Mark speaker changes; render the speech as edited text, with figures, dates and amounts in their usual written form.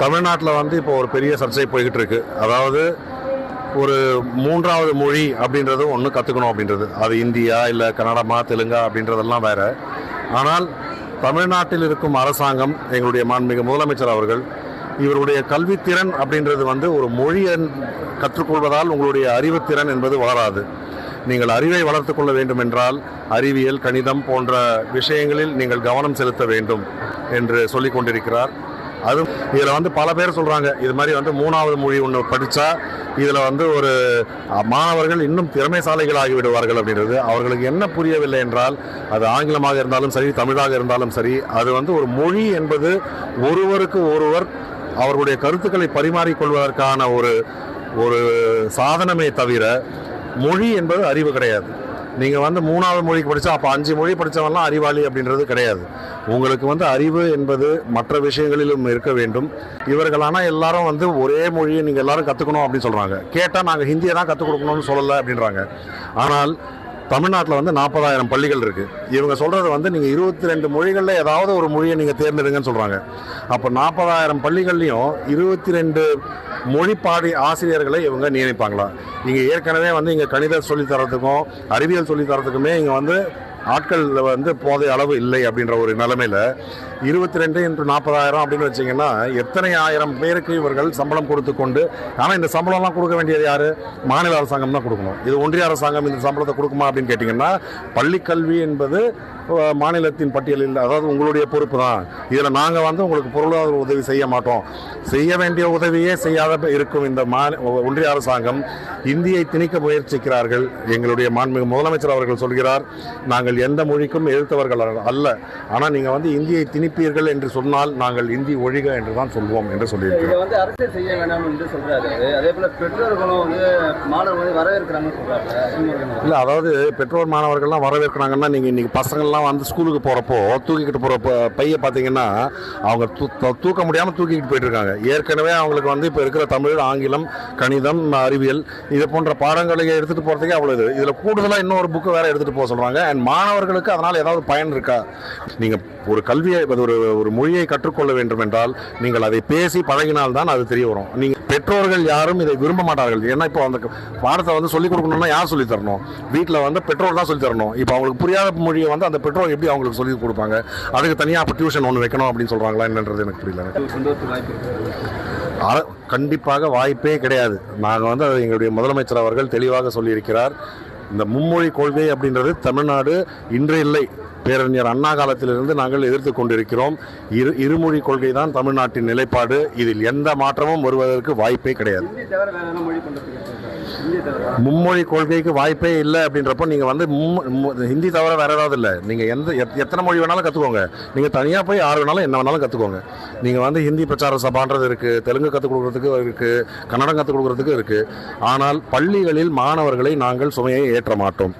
Speaker 1: தமிழ்நாட்டில் வந்து இப்போ ஒரு பெரிய சர்ச்சை போய்கிட்டு இருக்கு. அதாவது ஒரு மூன்றாவது மொழி அப்படின்றது ஒன்று கற்றுக்கணும் அப்படின்றது, அது இந்தியா இல்லை கன்னடமா தெலுங்கா அப்படின்றதெல்லாம் வேற. ஆனால் தமிழ்நாட்டில் இருக்கும் அரசாங்கம், எங்களுடைய மாண்புமிகு முதலமைச்சர் அவர்கள், இவருடைய கல்வித்திறன் அப்படின்றது வந்து ஒரு மொழியை கற்றுக்கொள்வதால் உங்களுடைய அறிவுத்திறன் என்பது வளராது. நீங்கள் அறிவை வளர்த்து கொள்ள வேண்டும் என்றால் அறிவியல், கணிதம் போன்ற விஷயங்களில் நீங்கள் கவனம் செலுத்த வேண்டும் என்று சொல்லிக் கொண்டிருக்கிறார். அது இதில் வந்து பல பேர் சொல்கிறாங்க, இது மாதிரி வந்து மூணாவது மொழி ஒன்று படித்தா இதில் வந்து ஒரு மாணவர்கள் இன்னும் திறமைசாலிகள் ஆகிவிடுவார்கள் அப்படின்றது. அவர்களுக்கு என்ன புரியவில்லை என்றால், அது ஆங்கிலமாக இருந்தாலும் சரி, தமிழாக இருந்தாலும் சரி, அது வந்து ஒரு மொழி என்பது ஒருவருக்கு ஒருவர் அவர்களுடைய கருத்துக்களை பரிமாறிக்கொள்வதற்கான ஒரு சாதனமே தவிர மொழி என்பது அறிவு கிடையாது. நீங்கள் வந்து மூணாவது மொழிக்கு படித்தா அப்போ 5 மொழி படித்தவங்கலாம் அறிவாளி அப்படின்றது கிடையாது. உங்களுக்கு வந்து அறிவு என்பது மற்ற விஷயங்களிலும் இருக்க வேண்டும். இவர்களானால் எல்லாரும் வந்து ஒரே மொழியை நீங்கள் எல்லாரும் கற்றுக்கணும் அப்படின்னு சொல்கிறாங்க. கேட்டால் நாங்கள் ஹிந்தியை தான் கற்றுக் கொடுக்கணும்னு சொல்லலை அப்படின்றாங்க. ஆனால் தமிழ்நாட்டில் வந்து 40,000 பள்ளிகள் இருக்குது. இவங்க சொல்கிறது வந்து நீங்கள் 22 மொழிகளில் ஏதாவது ஒரு மொழியை நீங்கள் தேர்ந்தெடுங்கன்னு சொல்கிறாங்க. அப்போ 40,000 பள்ளிகள்லையும் 22 மொழிப்பாடி ஆசிரியர்களை இவங்க நியமிப்பாங்களா? இங்கே ஏற்கனவே வந்து இங்கே கணிதம் சொல்லித்தரத்துக்கும் அறிவியல் சொல்லித்தரத்துக்குமே இங்கே வந்து ஆட்கள் வந்து போதைய அளவு இல்லை அப்படின்ற ஒரு நிலைமையில் 22 × 40,000 அப்படின்னு வச்சிங்கன்னா எத்தனை ஆயிரம் பேருக்கு இவர்கள் சம்பளம் கொடுத்து கொண்டு, ஆனால் இந்த சம்பளம்லாம் கொடுக்க வேண்டியது யார்? மாநில அரசாங்கம் தான் கொடுக்கணும். இது ஒன்றிய அரசாங்கம் இந்த சம்பளத்தை கொடுக்குமா அப்படின்னு கேட்டிங்கன்னா, பள்ளிக்கல்வி என்பது மாநிலத்தின் பட்டியலில், அதாவது உங்களுடைய பொறுப்பு தான். இதில் நாங்கள் வந்து உங்களுக்கு பொருளாதார உதவி செய்ய மாட்டோம். செய்ய வேண்டிய உதவியே செய்யாத இருக்கும் இந்த ஒன்றிய அரசாங்கம் இந்தியை திணிக்க முயற்சிக்கிறார்கள். எங்களுடைய மாண்புமிகு முதலமைச்சர் அவர்கள் சொல்கிறார், நாங்கள் எந்த மொழிக்கும் எதிர்த்தவர்கள் அல்ல, ஆனால் நீங்கள் வந்து இந்தியை திணிப்பீர்கள் என்று சொன்னால் நாங்கள் இந்தி ஒழிக என்று தான் சொல்வோம் என்று சொல்லியிருக்கிறோம்.
Speaker 2: இதை வந்து அரசியல் செய்ய வேண்டாம் என்று சொல்றாரு. அதே போல பெற்றோர்களும் வந்து மாணவர்கள் வரவேற்கிறாங்கன்னு சொல்றாங்க.
Speaker 1: இல்லை, அதாவது பெற்றோர் மாணவர்கள்லாம் வரவேற்கிறாங்கன்னா, நீங்கள் இன்னைக்கு பசங்கள்லாம் வந்து ஸ்கூலுக்கு போகிறப்போ தூக்கிக்கிட்டு போகிற பையை பார்த்தீங்கன்னா அவங்க தூக்க முடியாமல் தூக்கிக்கிட்டு போயிட்டு இருக்காங்க. ஏற்கனவே அவங்களுக்கு வந்து இப்போ இருக்கிற தமிழ், ஆங்கிலம், கணிதம், அறிவியல் இது போன்ற பாடங்களை எடுத்துகிட்டு போகிறதுக்கே அவ்வளோ இதில் கூடுதலாக இன்னொரு புக்கு வேறு எடுத்துகிட்டு போக சொல்கிறாங்க. அண்ட் மாணவர்களுக்கு அதனால் ஏதாவது பயன் இருக்கா? நீங்கள் ஒரு கல்வியை, ஒரு மொழியை கற்றுக்கொள்ள வேண்டும் என்றால் நீங்கள் அதை பேசி பழகினால்தான் அது தெரிய வரும். நீங்கள் பெற்றோர்கள் யாரும் இதை விரும்ப மாட்டார்கள். ஏன்னா இப்போ அந்த பாடத்தை வந்து சொல்லிக் கொடுக்கணும்னா யார் சொல்லித் தரணும்? வீட்டில் வந்து பெற்றோர் தான் சொல்லித் தரணும். இப்போ அவங்களுக்கு புரியாத மொழியை வந்து அந்த பெற்றோர் எப்படி அவங்களுக்கு சொல்லிக் கொடுப்பாங்க? அதுக்கு தனியாக அப்போ டியூஷன் ஒன்று வைக்கணும் அப்படின்னு சொல்கிறாங்களா என்னன்றது எனக்கு புரியல. கண்டிப்பாக வாய்ப்பே கிடையாது. நாங்கள் வந்து அது எங்களுடைய முதலமைச்சர் அவர்கள் தெளிவாக சொல்லியிருக்கிறார். இந்த மும்மொழி கொள்கை அப்படின்றது தமிழ்நாடு இன்று இல்லை, பேரறிஞர் அண்ணா காலத்திலிருந்து நாங்கள் எதிர்த்து கொண்டிருக்கிறோம். இருமொழி கொள்கை தான் தமிழ்நாட்டின் நிலைப்பாடு. இதில் எந்த மாற்றமும் வருவதற்கு வாய்ப்பே கிடையாது. மும்மொழி கொள்கைக்கு வாய்ப்பே இல்லை அப்படின்றப்போ நீங்கள் வந்து ஹிந்தி தவிர வேற ஏதாவது இல்லை. நீங்கள் எத்தனை மொழி வேணாலும் கற்றுக்கோங்க. நீங்கள் தனியாக போய் 6 வேணாலும் என்ன வேணாலும் கற்றுக்கோங்க. நீங்கள் வந்து ஹிந்தி பிரச்சார சபான்றது இருக்குது, தெலுங்கு கற்றுக் கொடுக்குறதுக்கு இருக்குது, கன்னடம் கற்றுக் கொடுக்குறதுக்கு இருக்குது. ஆனால் பள்ளிகளில் மாணவர்களை நாங்கள் சுமையை ஏற்ற மாட்டோம்.